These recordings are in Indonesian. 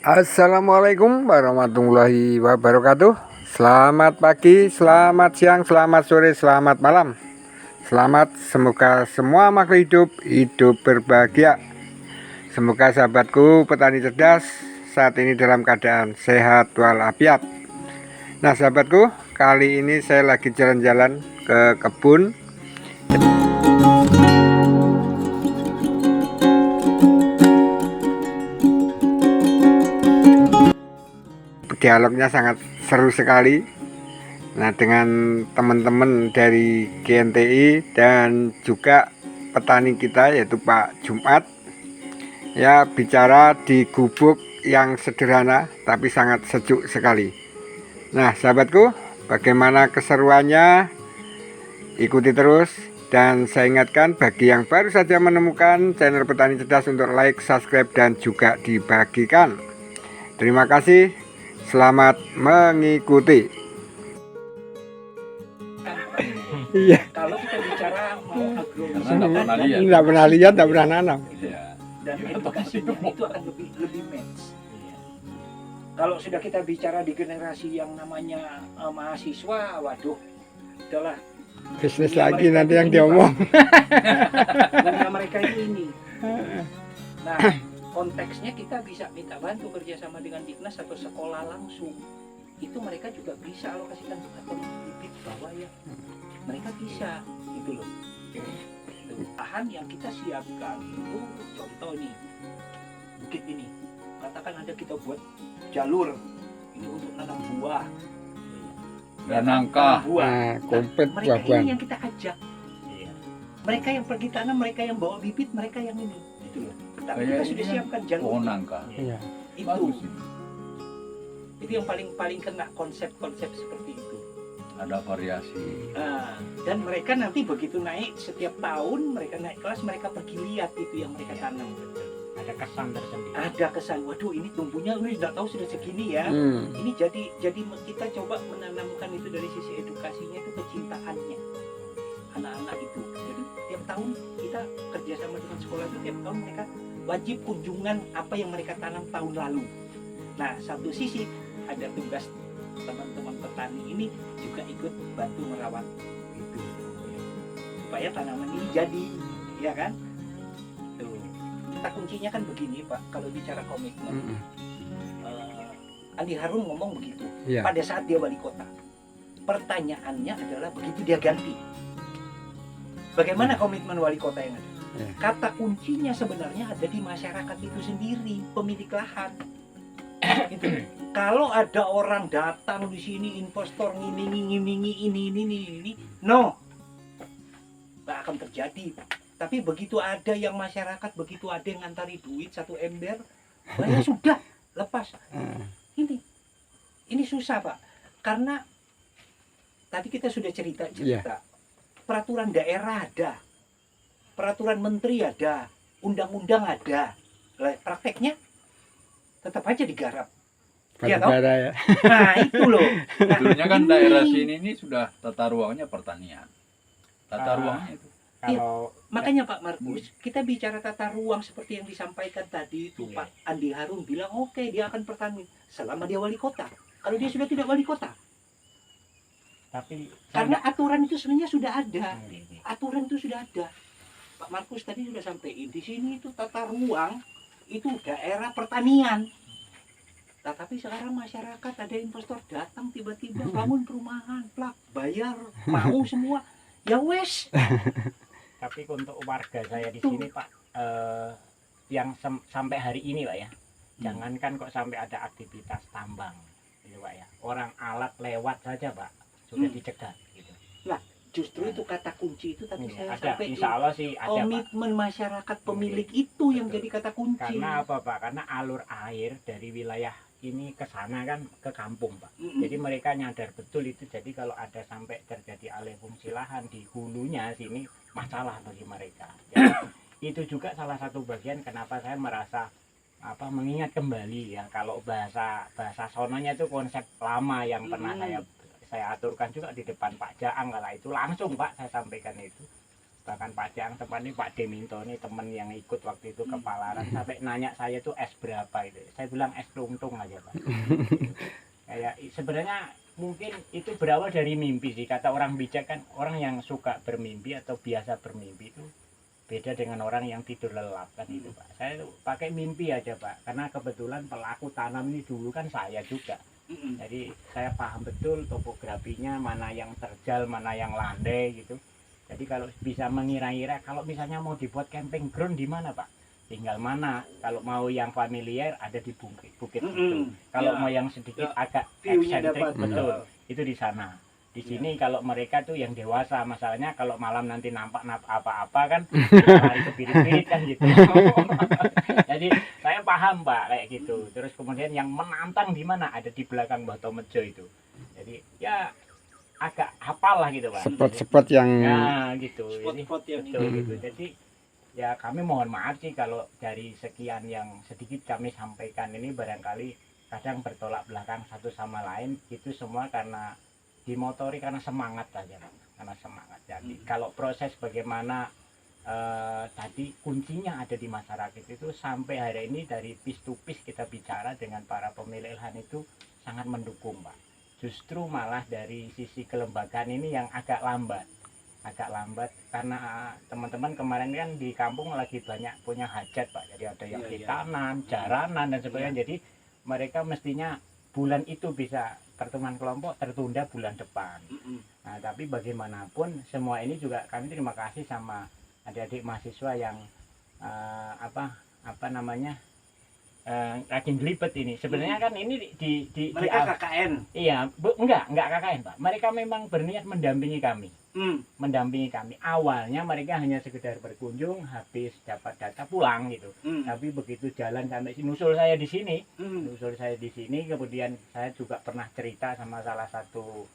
Assalamualaikum warahmatullahi wabarakatuh. Selamat pagi, selamat siang, selamat sore, selamat malam. Selamat, semoga semua makhluk hidup berbahagia. Semoga sahabatku petani cerdas saat ini dalam keadaan sehat walafiat. Nah sahabatku, kali ini saya lagi jalan-jalan ke kebun. Dialognya sangat seru sekali. Nah, dengan teman-teman dari GNTI dan juga petani kita yaitu Pak Jumat, ya, bicara di gubuk yang sederhana tapi sangat sejuk sekali. Nah sahabatku, bagaimana keseruannya? Ikuti terus. Dan saya ingatkan bagi yang baru saja menemukan channel Petani Cerdas untuk like, subscribe, dan juga dibagikan. Terima kasih. Selamat mengikuti. Iya. Kalau kita bicara mau Nggak pernah lihat, nggak pernah nanam. Dan edukasi itu akan lebih match. Kalau sudah kita bicara di generasi yang namanya mahasiswa, waduh, adalah Bisnis lagi nanti yang diomong. karena mereka ini. Nah, konteksnya kita bisa minta bantu kerjasama dengan Dinas atau sekolah langsung. Itu mereka juga bisa alokasikan atau bibit bawah ya. Mereka bisa, gitu loh. Lahan yang kita siapkan itu contoh nih, bukit ini. Katakan ada kita buat jalur ini untuk nanam buah dan nangka. Nah, kompet mereka buah-buahan. ini yang kita ajak. Mereka yang pergi tanam, mereka yang bawa bibit, mereka yang ini, gitu loh. Tapi kita sudah siapkan jalur. Pohon nangka. Iya. Itu. Bagus sih. Itu yang paling kena konsep-konsep seperti itu. Ada variasi. Nah, dan mereka nanti begitu naik setiap tahun mereka naik kelas, mereka pergi lihat itu yang mereka tanam. Ada kesan tersendiri. Ada kesan, waduh ini tumbuhnya sudah tahu sudah segini ya. Ini jadi kita coba menanamkan itu dari sisi edukasinya, itu kecintaannya anak-anak itu. Jadi tiap tahun kita kerjasama dengan sekolah itu, tiap tahun mereka wajib kunjungan apa yang mereka tanam tahun lalu. Nah, satu sisi ada tugas teman-teman petani ini juga ikut bantu merawat itu supaya tanaman ini jadi, ya kan? Tuh. Kata kuncinya kan begini Pak, kalau bicara komitmen, Andi Harun ngomong begitu. Iya. Pada saat dia wali kota, pertanyaannya adalah begitu dia ganti, bagaimana komitmen wali kota yang ada? Iya. Kata kuncinya sebenarnya ada di masyarakat itu sendiri, pemilik lahan. Gitu. Kalau ada orang datang di sini investor ngimingi ini, no, nggak akan terjadi. Tapi begitu ada yang masyarakat, begitu ada yang ngantari duit 1 ember, ya sudah lepas. Ini susah Pak, karena tadi kita sudah cerita. Peraturan daerah ada, peraturan menteri ada, undang-undang ada, prakteknya tetap aja digarap. Ya, ya. Nah itu loh. Sebetulnya kan daerah sini ini sudah tata ruangnya pertanian. Tata ruangnya itu. Kalau Makanya Pak Markus, kita bicara tata ruang seperti yang disampaikan tadi itu, Pak Andi Harun bilang oke, dia akan pertanian selama dia wali kota. Kalau dia sudah tidak wali kota, tapi karena aturan itu sebenarnya sudah ada. Aturan itu sudah ada. Pak Markus tadi sudah sampaikan di sini itu tata ruang itu daerah pertanian. Nah, tapi sekarang masyarakat ada investor datang tiba-tiba bangun perumahan, plak, bayar, mau semua, ya wes. tapi untuk warga saya di sini Pak, yang sampai hari ini Pak ya, jangankan kok sampai ada aktivitas tambang, gitu Pak ya, orang alat lewat saja Pak sudah dicegat, gitu. Nah, justru itu kata kunci itu tadi saya Ada, sampaikan. insya Allah sih ada Pak. Komitmen masyarakat pemilik itu yang Betul. jadi kata kunci. Karena apa Pak? Karena alur air dari wilayah ini ke sana kan ke kampung Pak. Jadi mereka nyadar betul itu. Jadi kalau ada sampai terjadi alih fungsi lahan di hulunya sini, masalah bagi mereka. Jadi, itu juga salah satu bagian kenapa saya merasa mengingat kembali ya, kalau bahasa sononya itu konsep lama yang pernah saya aturkan juga di depan Pak Jaang, kala itu langsung Pak saya sampaikan itu. bahkan Pak Jang teman ini Pak Deminto ini teman yang ikut waktu itu ke Palaran sampai nanya saya tuh es berapa itu, saya bilang es tungtung aja Pak. Kayak sebenarnya mungkin itu berawal dari mimpi sih, kata orang bijak kan, orang yang suka bermimpi atau biasa bermimpi itu beda dengan orang yang tidur lelap kan itu Pak. Saya tuh pakai mimpi aja Pak, karena kebetulan pelaku tanam ini dulu kan saya juga. Jadi saya paham betul topografinya, mana yang terjal, mana yang landai gitu. Jadi kalau bisa mengira-ngira, kalau misalnya mau dibuat camping ground di mana Pak? Tinggal mana. Kalau mau yang familiar ada di bukit itu. Kalau mau yang sedikit agak eksentrik betul, itu di sana. Di sini kalau mereka tuh yang dewasa, masalahnya kalau malam nanti nampak apa-apa kan lari ke birit-birit kan gitu. Jadi saya paham Pak kayak gitu. Terus kemudian yang menantang di mana, ada di belakang Mbah Tomejo itu. Jadi ya agak hafal lah gitu Pak. Spot-spot yang ya gitu. Spot-spot yang Betul gitu. Jadi ya kami mohon maaf sih kalau dari sekian yang sedikit kami sampaikan ini barangkali kadang bertolak belakang satu sama lain, itu semua karena dimotori karena semangat saja Pak. Karena semangat. Jadi kalau proses bagaimana tadi kuncinya ada di masyarakat itu, sampai hari ini dari piece to piece kita bicara dengan para pemilik lahan itu sangat mendukung Pak. Justru malah dari sisi kelembagaan ini yang agak lambat karena teman-teman kemarin kan di kampung lagi banyak punya hajat Pak. Jadi ada yang hitanan, jaranan dan sebagainya. Jadi mereka mestinya bulan itu bisa pertemuan kelompok tertunda bulan depan. Nah, tapi bagaimanapun semua ini juga kami terima kasih sama adik-adik mahasiswa yang apa namanya rajin gelibet ini. Sebenarnya kan ini di mereka KKN. Iya, enggak KKN Pak. Mereka memang berniat mendampingi kami. Mendampingi kami. Awalnya mereka hanya sekedar berkunjung, habis dapat data pulang gitu. Tapi begitu jalan sampai sini, nusul saya di sini, kemudian saya juga pernah cerita sama salah satu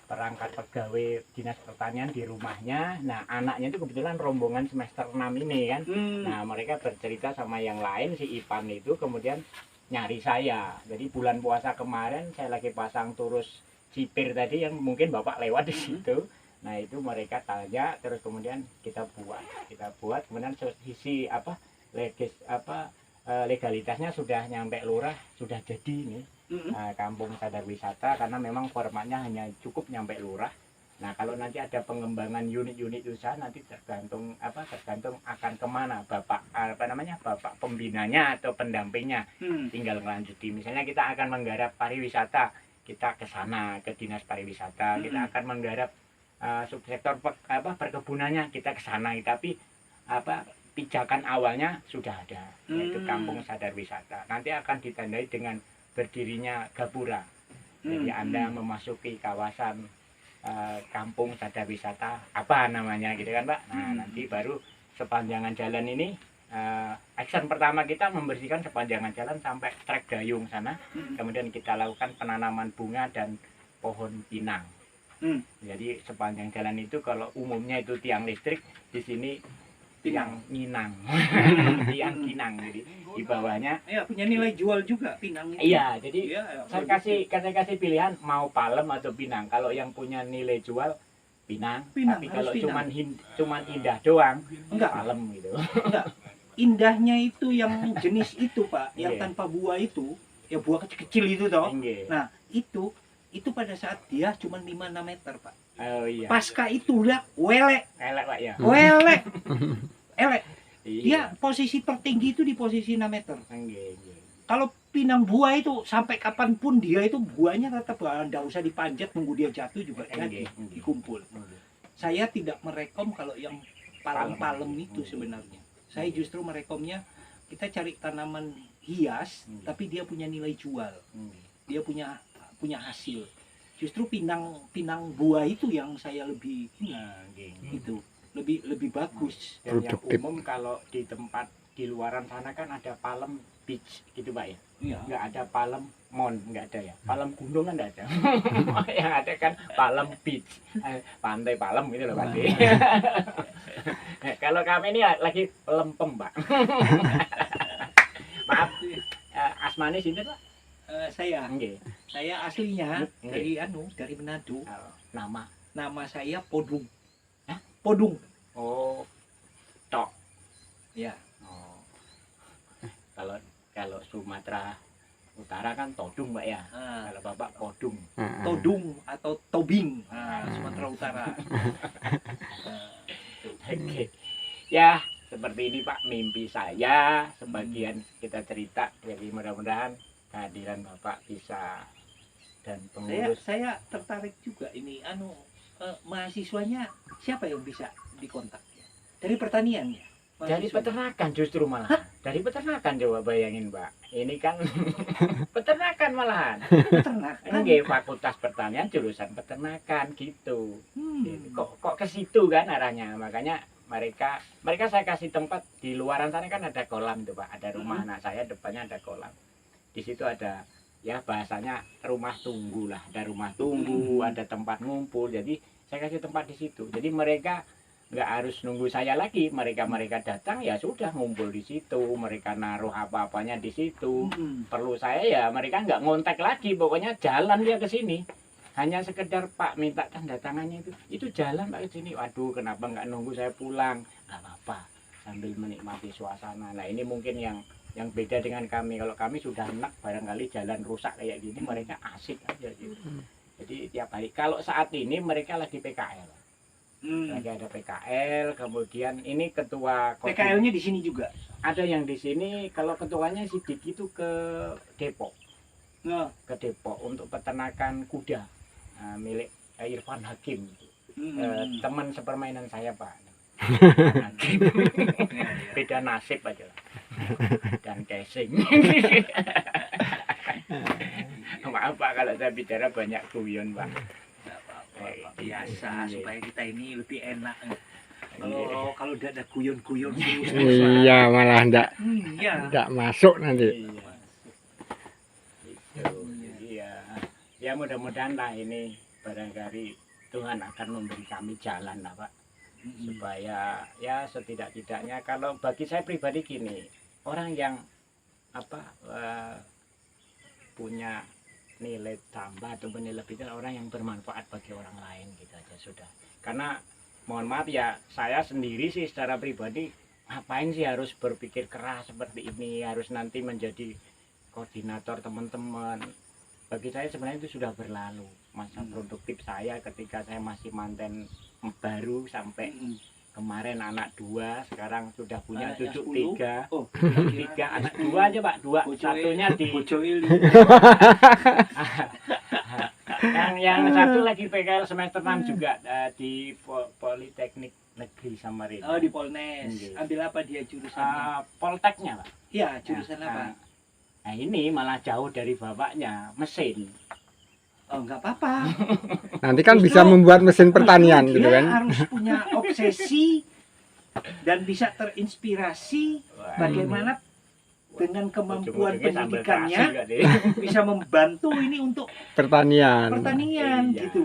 perangkat pegawai dinas pertanian di rumahnya. Nah anaknya itu kebetulan rombongan semester 6 ini kan. Nah mereka bercerita sama yang lain, si Ipan itu kemudian nyari saya. Jadi bulan puasa kemarin saya lagi pasang turus cipir tadi yang mungkin Bapak lewat di situ. Nah itu mereka tanya, terus kemudian kita buat kemudian sisi legalitasnya sudah nyampe lurah, sudah jadi ini. Kampung Sadar Wisata, karena memang formatnya hanya cukup nyampe lurah. Nah kalau nanti ada pengembangan unit-unit usaha nanti tergantung akan kemana bapak bapak pembinanya atau pendampingnya, tinggal melanjuti. Misalnya kita akan menggarap pariwisata, kita ke sana ke dinas pariwisata. Kita akan menggarap subsektor perkebunannya, kita ke sana. Tapi pijakan awalnya sudah ada, yaitu Kampung Sadar Wisata. Nanti akan ditandai dengan berdirinya gapura. Jadi Anda memasuki kawasan Kampung Sadar Wisata apa namanya gitu kan Pak. Nah nanti baru sepanjangan jalan ini action pertama kita membersihkan sepanjangan jalan sampai trek dayung sana. Kemudian kita lakukan penanaman bunga dan pohon pinang. Jadi sepanjang jalan itu kalau umumnya itu tiang listrik, di sini tiang minang. Tiang kinang. Jadi di bawahnya punya nilai jual juga pinang itu. Iya, jadi saya kasih pilihan mau palem atau pinang. Kalau yang punya nilai jual pinang, tapi kalau cuman indah doang, enggak palem gitu. Enggak. Indahnya itu yang jenis itu Pak, yang tanpa buah itu, ya buah kecil-kecil itu toh. Nah, itu pada saat dia cuma 5-6 meter Pak. Oh iya. Pasca itu udah elek Pak ya. Elek. Dia posisi tertinggi itu di posisi 6 meter. Kalau pinang buah itu sampai kapanpun dia itu buahnya tetap nggak usah dipanjat, nunggu dia jatuh juga jadi dikumpul. Saya tidak merekom kalau yang palem-palem itu sebenarnya. Saya justru merekomnya kita cari tanaman hias tapi dia punya nilai jual. Dia punya hasil. Justru pinang buah itu yang saya lebih itu lebih bagus. Dan yang umum kalau di tempat di luaran sana kan ada palem beach gitu Pak ya. Iya. Nggak ada palem mon, nggak ada ya. Palem gunung kan nggak ada. Yang ada kan palem beach, pantai palem gitu loh Pak. Kalau kami ini lagi lempem Pak. Maaf, asmane sinten Pak? Saya aslinya dari Manado. Nama saya Podung. Podung. Oh, Sumatera Utara kan todung Pak ya. Ah, Kalau Bapak podung. todung atau tobing, Sumatera Utara. Oke. Ya, seperti ini Pak mimpi saya. Sebagian kita cerita. Jadi mudah-mudahan kehadiran Bapak bisa dan pengurus. Saya tertarik juga ini mahasiswanya siapa yang bisa dikontak ya? Dari pertanian ya? Dari Mahasiswanya? peternakan justru malahan. Dari peternakan coba bayangin Pak. Ini kan peternakan malahan. Peternakan. Ini fakultas pertanian jurusan peternakan gitu. Hmm. Kok ke situ kan arahnya. Makanya mereka saya kasih tempat di luaran sana kan ada kolam tuh Pak. Ada rumah anak saya depannya ada kolam. Di situ ada ya bahasanya rumah tunggu lah. Ada rumah tunggu, ada tempat ngumpul. Jadi saya kasih tempat di situ. Jadi mereka nggak harus nunggu saya lagi, mereka datang ya sudah ngumpul di situ, mereka naruh apa-apanya di situ. Perlu saya ya mereka nggak ngontek lagi, pokoknya jalan dia ke sini, hanya sekedar Pak minta tanda tangannya itu jalan Pak ke sini. Waduh, kenapa nggak nunggu saya pulang? Nggak apa-apa, sambil menikmati suasana. Nah ini mungkin yang beda dengan kami. Kalau kami sudah enak, barangkali jalan rusak kayak gini, mereka asik aja gitu. Jadi tiap hari. Kalau saat ini mereka lagi PKL. Lagi ada PKL, kemudian ini ketua PKL-nya di sini juga. ada yang di sini. Kalau ketuanya Sidik itu ke Depok, Nah, ke Depok untuk peternakan kuda milik Irfan Hakim, teman sepermainan saya Pak. Hakim. Beda nasib aja lah. Dan casing. Maaf Pak kalau saya bicara banyak guyon Pak. biasa Iya. supaya kita ini lebih enak. Kalau udah ada guyon-guyon Iya, malah iya. ndak masuk nanti. Iya. Itu. Jadi ya mudah-mudahan lah ini barangkali Tuhan akan memberi kami jalan lah Pak, supaya ya setidak-tidaknya kalau bagi saya pribadi gini, orang yang punya nilai tambah atau nilai lebih itu orang yang bermanfaat bagi orang lain gitu aja sudah. Karena mohon maaf ya, saya sendiri sih secara pribadi ngapain sih harus berpikir keras seperti ini, harus nanti menjadi koordinator teman-teman. Bagi saya sebenarnya itu sudah berlalu masa produktif saya ketika saya masih manten baru sampai kemarin anak 2, sekarang sudah punya Anaknya cucu 10. 3. Oh, 3 anak 2 aja Pak, 2 satunya di yang satu lagi PKL semester 6 juga di Politeknik Negeri Samarinda. Oh, di Polnes. Iya. Ambil apa dia jurusannya? Polteknya Pak. Iya, jurusan apa? Nah ini malah jauh dari bapaknya, mesin. Oh, nggak apa-apa. Nanti kan Justru- bisa membuat mesin pertanian Dia gitu kan. harus punya obsesi dan bisa terinspirasi bagaimana dengan kemampuan Ujung-ujungnya sambil pendidikannya terasi juga deh. bisa membantu ini untuk Pertanian. pertanian Iya. gitu.